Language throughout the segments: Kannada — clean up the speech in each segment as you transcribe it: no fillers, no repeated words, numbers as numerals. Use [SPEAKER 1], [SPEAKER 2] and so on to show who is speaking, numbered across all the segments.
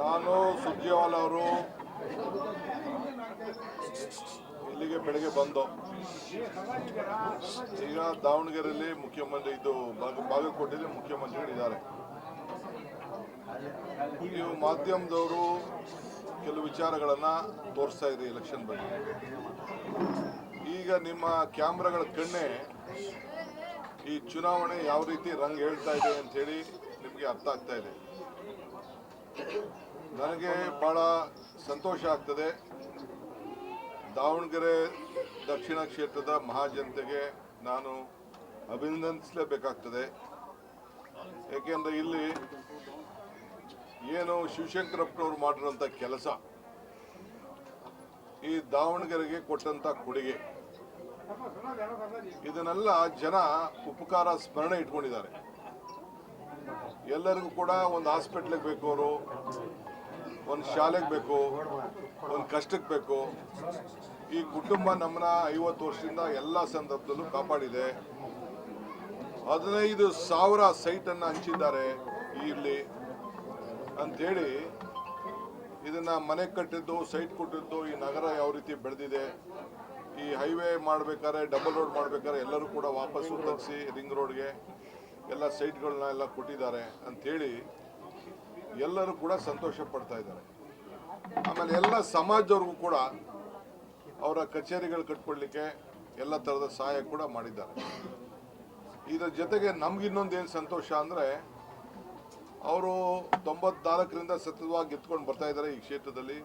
[SPEAKER 1] ನಾನು ಸುರ್ಜೇವಾಲಾ ಅವರು ಇಲ್ಲಿಗೆ ಬೆಳಗ್ಗೆ ಬಂದು ಈಗ ದಾವಣಗೆರೆಯಲ್ಲಿ ಮುಖ್ಯಮಂತ್ರಿ ಬಾಗಲಕೋಟೆಯಲ್ಲಿ ಮುಖ್ಯಮಂತ್ರಿಗಳಿದ್ದಾರೆ. ನೀವು ಮಾಧ್ಯಮದವರು ಕೆಲವು ವಿಚಾರಗಳನ್ನು ತೋರಿಸ್ತಾ ಇದ್ರಿ ಎಲೆಕ್ಷನ್ ಬಗ್ಗೆ. ಈಗ ನಿಮ್ಮ ಕ್ಯಾಮ್ರಾಗಳ ಕಣ್ಣೆ ಈ ಚುನಾವಣೆ ಯಾವ ರೀತಿ ರಂಗ್ ಹೇಳ್ತಾ ಇದೆ ಅಂಥೇಳಿ ನಿಮಗೆ ಅರ್ಥ ಆಗ್ತಾ ಇದೆ. ನನಗೆ ಭಾಳ ಸಂತೋಷ ಆಗ್ತದೆ. ದಾವಣಗೆರೆ ದಕ್ಷಿಣ ಕ್ಷೇತ್ರದ ಮಹಾಜನತೆಗೆ ನಾನು ಅಭಿನಂದಿಸಲೇಬೇಕಾಗ್ತದೆ. ಏಕೆಂದರೆ ಇಲ್ಲಿ ಏನು ಶಿವಶಂಕರಪ್ಪನವರು ಮಾಡಿರೋಂಥ ಕೆಲಸ, ಈ ದಾವಣಗೆರೆಗೆ ಕೊಟ್ಟಂಥ ಕೊಡುಗೆ, ಇದನ್ನೆಲ್ಲ ಜನ ಉಪಕಾರ ಸ್ಮರಣೆ ಇಟ್ಕೊಂಡಿದ್ದಾರೆ. ಎಲ್ಲರಿಗೂ ಕೂಡ ಒಂದು ಹಾಸ್ಪಿಟ್ಲಿಗೆ ಬೇಕು, ಅವರು ಒಂದು ಶಾಲೆಗೆ ಬೇಕು, ಒಂದು ಕಷ್ಟಕ್ಕೆ ಬೇಕು. ಈ ಕುಟುಂಬ ನಮ್ಮನ್ನ 50 ವರ್ಷದಿಂದ ಎಲ್ಲ ಸಂದರ್ಭದಲ್ಲೂ ಕಾಪಾಡಿದೆ. 15,000 ಸೈಟನ್ನು ಹಂಚಿದ್ದಾರೆ ಇಲ್ಲಿ ಅಂಥೇಳಿ. ಇದನ್ನ ಮನೆ ಕಟ್ಟಿದ್ದು, ಸೈಟ್ ಕೊಟ್ಟಿದ್ದು, ಈ ನಗರ ಯಾವ ರೀತಿ ಬೆಳೆದಿದೆ, ಈ ಹೈವೇ ಮಾಡಬೇಕಾದ್ರೆ, ಡಬಲ್ ರೋಡ್ ಮಾಡಬೇಕಾದ್ರೆ ಎಲ್ಲರೂ ಕೂಡ ವಾಪಸ್ಸು ತರಿಸಿ ರಿಂಗ್ ರೋಡ್ಗೆ ಎಲ್ಲ ಸೈಟ್ಗಳನ್ನ ಎಲ್ಲ ಕೊಟ್ಟಿದ್ದಾರೆ ಅಂಥೇಳಿ ಎಲ್ಲರೂ ಕೂಡ ಸಂತೋಷ ಪಡ್ತಾ ಇದ್ದಾರೆ. ಆಮೇಲೆ ಎಲ್ಲ ಸಮಾಜದವ್ರಿಗೂ ಕೂಡ ಅವರ ಕಚೇರಿಗಳು ಕಟ್ಕೊಳ್ಳಿಕ್ಕೆ ಎಲ್ಲ ಥರದ ಸಹಾಯ ಕೂಡ ಮಾಡಿದ್ದಾರೆ. ಇದರ ಜೊತೆಗೆ ನಮ್ಗಿನ್ನೊಂದೇನು ಸಂತೋಷ ಅಂದರೆ, ಅವರು 94ರಿಂದ ಸತತವಾಗಿ ಗೆದ್ಕೊಂಡು ಬರ್ತಾ ಇದ್ದಾರೆ ಈ ಕ್ಷೇತ್ರದಲ್ಲಿ.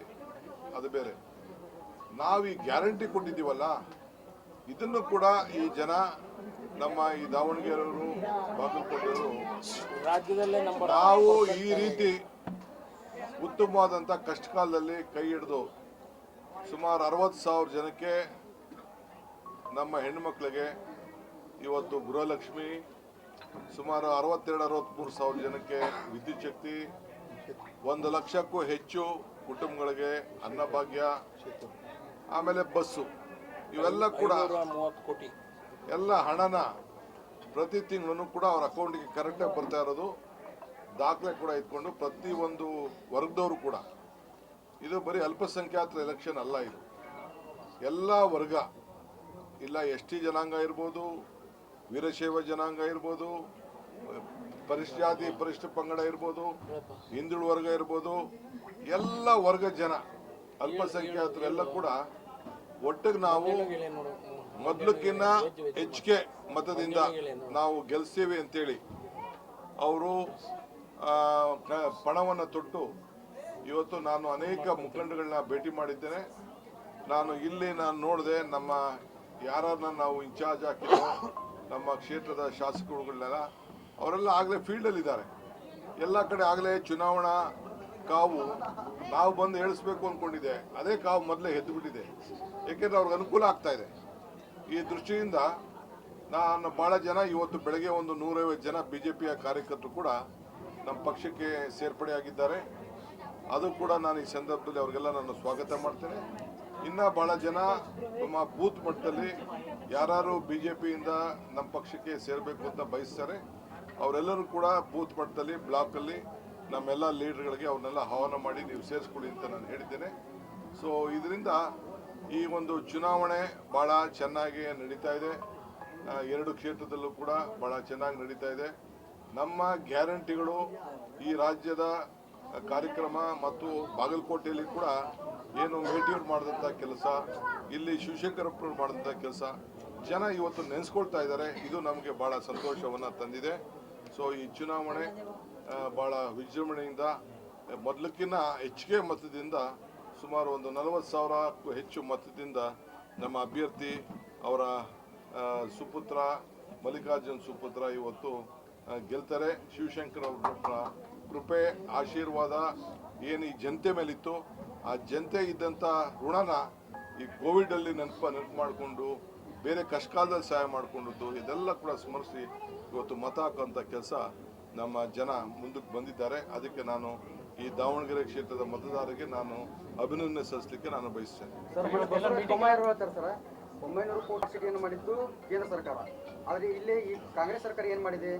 [SPEAKER 1] ಅದು ಬೇರೆ, ನಾವು ಈ ಗ್ಯಾರಂಟಿ ಕೊಟ್ಟಿದ್ದೀವಲ್ಲ, ಇದನ್ನು ಕೂಡ ಈ ಜನ, ನಮ್ಮ ಈ ದಾವಣಗೆರೆಯವರು, ಬಾಗಲಕೋಟೆಯವರು, ರಾಜ್ಯದಲ್ಲೇ ನಾವು ಈ ರೀತಿ ಉತ್ತಮವಾದಂಥ ಕಷ್ಟ ಕಾಲದಲ್ಲಿ ಕೈ ಹಿಡಿದು ಸುಮಾರು 60,000 ಜನಕ್ಕೆ, ನಮ್ಮ ಹೆಣ್ಣುಮಕ್ಕಳಿಗೆ ಇವತ್ತು ಗೃಹಲಕ್ಷ್ಮಿ, ಸುಮಾರು 62-63 ಸಾವಿರ ಜನಕ್ಕೆ ವಿದ್ಯುತ್ ಶಕ್ತಿ, 1 ಲಕ್ಷಕ್ಕೂ ಹೆಚ್ಚು ಕುಟುಂಬಗಳಿಗೆ ಅನ್ನಭಾಗ್ಯ, ಆಮೇಲೆ ಬಸ್ಸು, ಇವೆಲ್ಲ ಕೂಡ
[SPEAKER 2] 30 ಕೋಟಿ
[SPEAKER 1] ಎಲ್ಲ ಹಣನ ಪ್ರತಿ ತಿಂಗಳು ಕೂಡ ಅವ್ರ ಅಕೌಂಟಿಗೆ ಕರೆಕ್ಟಾಗಿ ಬರ್ತಾ ಇರೋದು ದಾಖಲೆ ಕೂಡ ಇಟ್ಕೊಂಡು ಪ್ರತಿಯೊಂದು ವರ್ಗದವರು ಕೂಡ. ಇದು ಬರೀ ಅಲ್ಪಸಂಖ್ಯಾತರ ಎಲೆಕ್ಷನ್ ಅಲ್ಲ, ಇದು ಎಲ್ಲ ವರ್ಗ, ಇಲ್ಲ ST ಜನಾಂಗ ಇರ್ಬೋದು, ವೀರಶೈವ ಜನಾಂಗ ಇರ್ಬೋದು, ಪರಿಶಿಷ್ಟ ಜಾತಿ ಪರಿಶಿಷ್ಟ ಪಂಗಡ ಇರ್ಬೋದು, ಹಿಂದುಳಿದ ವರ್ಗ ಇರ್ಬೋದು, ಎಲ್ಲ ವರ್ಗ ಜನ, ಅಲ್ಪಸಂಖ್ಯಾತರೆಲ್ಲ ಕೂಡ ಒಟ್ಟಿಗೆ ನಾವು ಮೊದಲಕ್ಕಿಂತ ಹೆಚ್ಚಿಗೆ ಮತದಿಂದ ನಾವು ಗೆಲ್ಸ್ತೀವಿ ಅಂತೇಳಿ ಅವರು ಪಣವನ್ನು ತೊಟ್ಟು ಇವತ್ತು ನಾನು ಅನೇಕ ಮುಖಂಡಗಳನ್ನ ಭೇಟಿ ಮಾಡಿದ್ದೇನೆ. ನಾನು ನೋಡಿದೆ, ನಮ್ಮ ಯಾರನ್ನ ನಾವು ಇನ್ಚಾರ್ಜ್ ಹಾಕಿದ್ರೋ ನಮ್ಮ ಕ್ಷೇತ್ರದ ಶಾಸಕರುಗಳನ್ನೆಲ್ಲ, ಅವರೆಲ್ಲ ಆಗಲೇ ಫೀಲ್ಡಲ್ಲಿದ್ದಾರೆ. ಎಲ್ಲ ಕಡೆ ಆಗಲೇ ಚುನಾವಣಾ ಕಾವು ನಾವು ಬಂದು ಹೇಳಿಸ್ಬೇಕು ಅಂದ್ಕೊಂಡಿದ್ದೆ, ಅದೇ ಕಾವು ಮೊದಲೇ ಎದ್ದುಬಿಟ್ಟಿದೆ. ಏಕೆಂದರೆ ಅವ್ರಿಗೆ ಅನುಕೂಲ ಆಗ್ತಾ ಇದೆ. ಈ ದೃಷ್ಟಿಯಿಂದ ನಾನು ಭಾಳ ಜನ ಇವತ್ತು ಬೆಳಗ್ಗೆ ಒಂದು 150 ಜನ BJPಯ ಕಾರ್ಯಕರ್ತರು ಕೂಡ ನಮ್ಮ ಪಕ್ಷಕ್ಕೆ ಸೇರ್ಪಡೆಯಾಗಿದ್ದಾರೆ. ಅದು ಕೂಡ ನಾನು ಈ ಸಂದರ್ಭದಲ್ಲಿ ಅವರಿಗೆಲ್ಲ ನಾನು ಸ್ವಾಗತ ಮಾಡ್ತೇನೆ. ಇನ್ನು ಭಾಳ ಜನ ನಮ್ಮ ಬೂತ್ ಮಟ್ಟದಲ್ಲಿ ಯಾರು BJPಯಿಂದ ನಮ್ಮ ಪಕ್ಷಕ್ಕೆ ಸೇರಬೇಕು ಅಂತ ಬಯಸ್ತಾರೆ, ಅವರೆಲ್ಲರೂ ಕೂಡ ಬೂತ್ ಮಟ್ಟದಲ್ಲಿ, ಬ್ಲಾಕಲ್ಲಿ ನಮ್ಮೆಲ್ಲ ಲೀಡರ್ಗಳಿಗೆ ಅವ್ರನ್ನೆಲ್ಲ ಆಹ್ವಾನ ಮಾಡಿ ನೀವು ಸೇರಿಸ್ಕೊಳ್ಳಿ ಅಂತ ನಾನು ಹೇಳಿದ್ದೇನೆ. ಸೊ ಇದರಿಂದ ಈ ಒಂದು ಚುನಾವಣೆ ಭಾಳ ಚೆನ್ನಾಗಿ ನಡೀತಾ ಇದೆ. 2 ಕ್ಷೇತ್ರದಲ್ಲೂ ಕೂಡ ಭಾಳ ಚೆನ್ನಾಗಿ ನಡೀತಾ ಇದೆ. ನಮ್ಮ ಗ್ಯಾರಂಟಿಗಳು, ಈ ರಾಜ್ಯದ ಕಾರ್ಯಕ್ರಮ ಮತ್ತು ಬಾಗಲಕೋಟೆಯಲ್ಲಿ ಕೂಡ ಏನು ಮೇಟಿಯೂರು ಮಾಡಿದಂಥ ಕೆಲಸ, ಇಲ್ಲಿ ಶಿವಶಂಕರಪ್ಪನವರು ಮಾಡಿದಂಥ ಕೆಲಸ ಜನ ಇವತ್ತು ನೆನೆಸ್ಕೊಳ್ತಾ ಇದ್ದಾರೆ. ಇದು ನಮಗೆ ಭಾಳ ಸಂತೋಷವನ್ನು ತಂದಿದೆ. ಸೊ ಈ ಚುನಾವಣೆ ಭಾಳ ವಿಜೃಂಭಣೆಯಿಂದ, ಮೊದಲಕ್ಕಿಂತ ಹೆಚ್ಚಿಗೆ ಮತದಿಂದ, ಸುಮಾರು ಒಂದು 40,000ಕ್ಕೂ ಹೆಚ್ಚು ಮತದಿಂದ ನಮ್ಮ ಅಭ್ಯರ್ಥಿ, ಅವರ ಸುಪುತ್ರ ಮಲ್ಲಿಕಾರ್ಜುನ್ ಸುಪುತ್ರ ಇವತ್ತು ಗೆಲ್ತಾರೆ. ಶಿವಶಂಕರ್ ಅವರ ಕೃಪೆ, ಆಶೀರ್ವಾದ ಏನು ಈ ಜನತೆ ಮೇಲಿತ್ತು, ಆ ಜನತೆ ಇದ್ದಂಥ ಋಣನ ಈ ಕೋವಿಡಲ್ಲಿ ನೆನಪು ಮಾಡಿಕೊಂಡು, ಬೇರೆ ಕಷ್ಟಕಾಲದಲ್ಲಿ ಸಹಾಯ ಮಾಡಿಕೊಂಡದ್ದು, ಇದೆಲ್ಲ ಕೂಡ ಸ್ಮರಿಸಿ ಇವತ್ತು ಮತ ಹಾಕುವಂಥ ಕೆಲಸ ನಮ್ಮ ಜನ ಮುಂದಕ್ಕೆ ಬಂದಿದ್ದಾರೆ. ಅದಕ್ಕೆ ನಾನು ಈ ದಾವಣಗೆರೆ ಕ್ಷೇತ್ರದ ಮತದಾರರಿಗೆ ನಾನು ಅಭಿನಂದನೆ ಸಲ್ಲಿಸಲಿಕ್ಕೆ ನಾನು ಬಯಸ್ತೇನೆ.
[SPEAKER 3] 900 ಕೋಟಿ ಮಾಡಿದ್ದು ಕೇಂದ್ರ ಸರ್ಕಾರ, ಆದರೆ ಇಲ್ಲಿ ಈ ಕಾಂಗ್ರೆಸ್ ಸರ್ಕಾರ ಏನು ಮಾಡಿದೆ?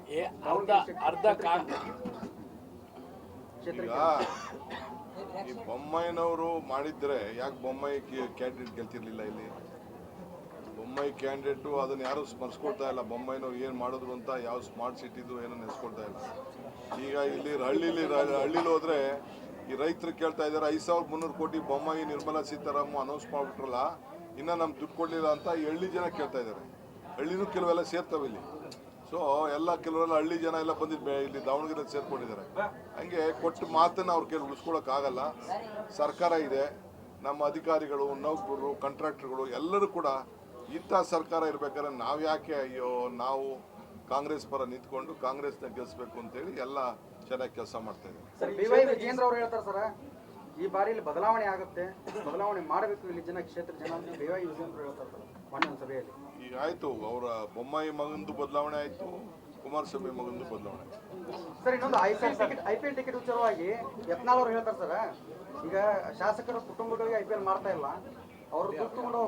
[SPEAKER 3] ಕ್ಷೇತ್ರಕ್ಕೆ?
[SPEAKER 1] ಈ ಬೊಮ್ಮಾಯಿನವರು ಮಾಡಿದ್ರೆ ಯಾಕೆ ಬೊಮ್ಮಾಯಿ ಕ್ಯಾಂಡಿಡೇಟ್ ಗೆಲ್ತಿರ್ಲಿಲ್ಲ ಇಲ್ಲಿ? ಬೊಮ್ಮಾಯಿ ಕ್ಯಾಂಡಿಡೇಟು ಅದನ್ನ ಯಾರು ಸ್ಮರಿಸ್ಕೊಳ್ತಾ ಇಲ್ಲ. ಬೊಮ್ಮಾಯಿನವ್ರು ಏನು ಮಾಡಿದ್ರು ಅಂತ ಯಾವ ಸ್ಮಾರ್ಟ್ ಸಿಟಿದು ಏನೋ ನೆನೆಸ್ಕೊಳ್ತಾ ಇಲ್ಲ. ಈಗ ಇಲ್ಲಿ ಹಳ್ಳಿಲಿ ಹೋದ್ರೆ ಈ ರೈತರು ಕೇಳ್ತಾ ಇದ್ದಾರೆ 5,300 ಕೋಟಿ ಬೊಮ್ಮಾಯಿ ನಿರ್ಮಲಾ ಸೀತಾರಾಮನ್ ಅನೌನ್ಸ್ ಮಾಡಿಬಿಟ್ರಲ್ಲ, ಇನ್ನು ನಮ್ಗೆ ದುಡ್ಡು ಕೊಡಲಿಲ್ಲ ಅಂತ ಹಳ್ಳಿ ಜನ ಕೇಳ್ತಾ ಇದ್ದಾರೆ. ಹಳ್ಳಿನೂ ಕೆಲವೆಲ್ಲ ಸೇರ್ತವೆ ಇಲ್ಲಿ. ಸೊ ಎಲ್ಲ ಕೆಲವೆಲ್ಲ ಹಳ್ಳಿ ಜನ ಎಲ್ಲ ಬಂದಿದ್ದು ಇಲ್ಲಿ ದಾವಣಗೆರೆ ಸೇರ್ಕೊಂಡಿದ್ದಾರೆ. ಹಂಗೆ ಕೊಟ್ಟು ಮಾತನ್ನು ಅವ್ರ ಕೈಲಿ ಉಳಿಸ್ಕೊಳಕ್ಕಾಗಲ್ಲ. ಸರ್ಕಾರ ಇದೆ, ನಮ್ಮ ಅಧಿಕಾರಿಗಳು, ನೌಕರರು, ಕಾಂಟ್ರಾಕ್ಟರ್ಗಳು ಎಲ್ಲರೂ ಕೂಡ ಇಂಥ ಸರ್ಕಾರ ಇರ್ಬೇಕಾದ್ರೆ ನಾವು ಯಾಕೆ ಅಯ್ಯೋ ನಾವು ಕಾಂಗ್ರೆಸ್ ಪರ ನಿಂತ್ಕೊಂಡು ಕಾಂಗ್ರೆಸ್ನ ಗೆಲ್ಲಿಸ್ಬೇಕು ಅಂತೇಳಿ ಎಲ್ಲ ಚೆನ್ನಾಗಿ ಕೆಲಸ ಮಾಡ್ತಾ ಇದ್ದಾರೆ.
[SPEAKER 3] ಸರ್ BY ವಿಜೇಂದ್ರ ಅವರು ಹೇಳ್ತಾರೆ ಸರ್, ಈ ಬಾರಿ ಇಲ್ಲಿ ಬದಲಾವಣೆ ಆಗುತ್ತೆ, ಬದಲಾವಣೆ ಮಾಡಬೇಕು ಇಲ್ಲಿ ಜನ, ಕ್ಷೇತ್ರ ಜನ ಅಂತ BY ವಿಜೇಂದ್ರ ಹೇಳ್ತಾರೆ ಸರ್ ಮೊನ್ನೆ ಸಭೆಯಲ್ಲಿ. ಈಗ
[SPEAKER 1] ಆಯ್ತು, ಅವರ ಬೊಮ್ಮಾಯಿ ಮಗಂದು ಬದಲಾವಣೆ ಆಯ್ತು, ಕುಮಾರಸ್ವಾಮಿ ಮಗಂದು ಬದಲಾವಣೆ ಆಯ್ತು.
[SPEAKER 3] ಸರ್ ಇನ್ನೊಂದು IPL ಟಿಕೆಟ್ ವಿಚಾರವಾಗಿ ಯತ್ನಾಳ್ ಅವರು ಹೇಳ್ತಾರೆ ಸರ್, ಈಗ ಶಾಸಕರ ಕುಟುಂಬಗಳಿಗೆ IPL ಮಾಡ್ತಾ ಇಲ್ಲ, ಅವರು ದುಡ್ಡು ತಗೊಂಡು